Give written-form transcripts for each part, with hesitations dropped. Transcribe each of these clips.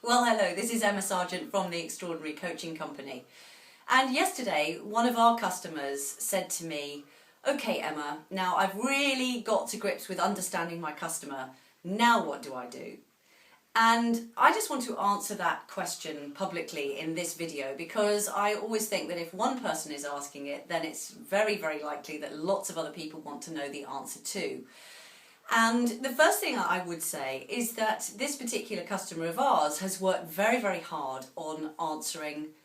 Well, hello, this is Emma Sargent from The Extraordinary Coaching Company. And yesterday, one of our customers said to me, "Okay, Emma, now I've really got to grips with understanding my customer. Now what do I do?" And I just want to answer that question publicly in this video, because I always think that if one person is asking it, then it's very, very likely that lots of other people want to know the answer too. And the first thing I would say is that this particular customer of ours has worked very, very hard on understanding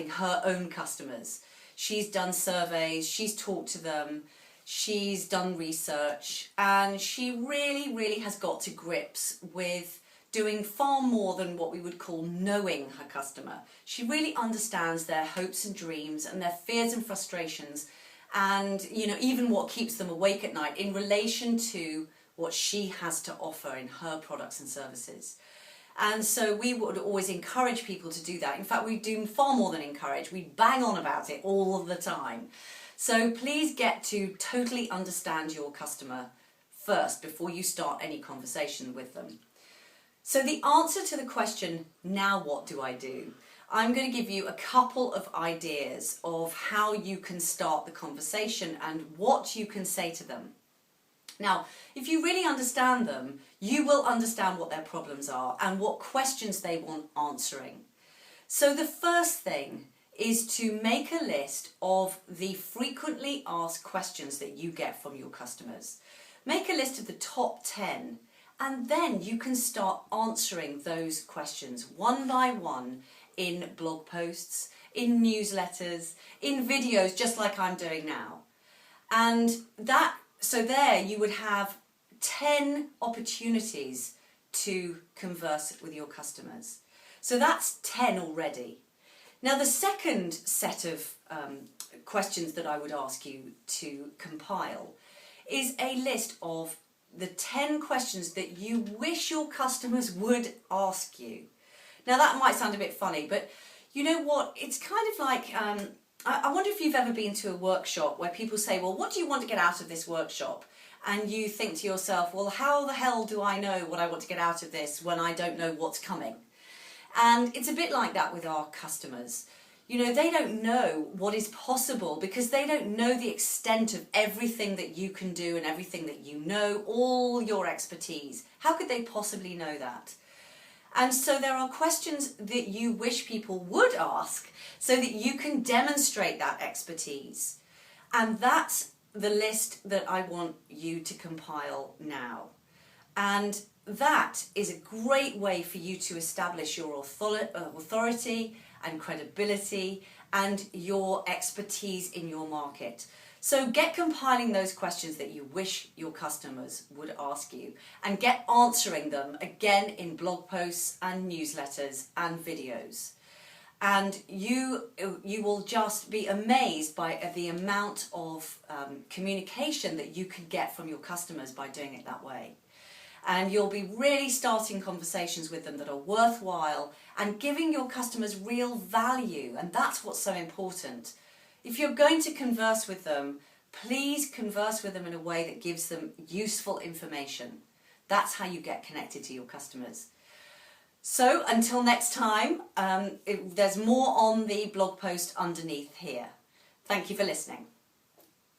her own customers. She's done surveys, she's talked to them, she's done research, and she really, really has got to grips with doing far more than what we would call knowing her customer. She really understands their hopes and dreams and their fears and frustrations, and even what keeps them awake at night in relation to what she has to offer in her products and services. And so we would always encourage people to do that. In fact, we do far more than encourage, we bang on about it all of the time. So please get to totally understand your customer first before you start any conversation with them. So the answer to the question, now what do I do? I'm going to give you a couple of ideas of how you can start the conversation and what you can say to them. Now, if you really understand them, you will understand what their problems are and what questions they want answering. So the first thing is to make a list of the frequently asked questions that you get from your customers. Make a list of the top 10, and then you can start answering those questions one by one in blog posts, in newsletters, in videos, just like I'm doing now. And so there you would have 10 opportunities to converse with your customers. So that's 10 already. Now the second set of questions that I would ask you to compile is a list of the 10 questions that you wish your customers would ask you. Now that might sound a bit funny, but you know what? It's kind of like, I wonder if you've ever been to a workshop where people say, well, what do you want to get out of this workshop? And you think to yourself, well, how the hell do I know what I want to get out of this when I don't know what's coming? And it's a bit like that with our customers. They don't know what is possible because they don't know the extent of everything that you can do and everything that you know, all your expertise. How could they possibly know that? And so there are questions that you wish people would ask so that you can demonstrate that expertise. And that's the list that I want you to compile now. And that is a great way for you to establish your authority and credibility and your expertise in your market. So get compiling those questions that you wish your customers would ask you, and get answering them again in blog posts and newsletters and videos. And you will just be amazed by the amount of communication that you can get from your customers by doing it that way. And you'll be really starting conversations with them that are worthwhile and giving your customers real value. And that's what's so important. If you're going to converse with them, please converse with them in a way that gives them useful information. That's how you get connected to your customers. So until next time, there's more on the blog post underneath here. Thank you for listening.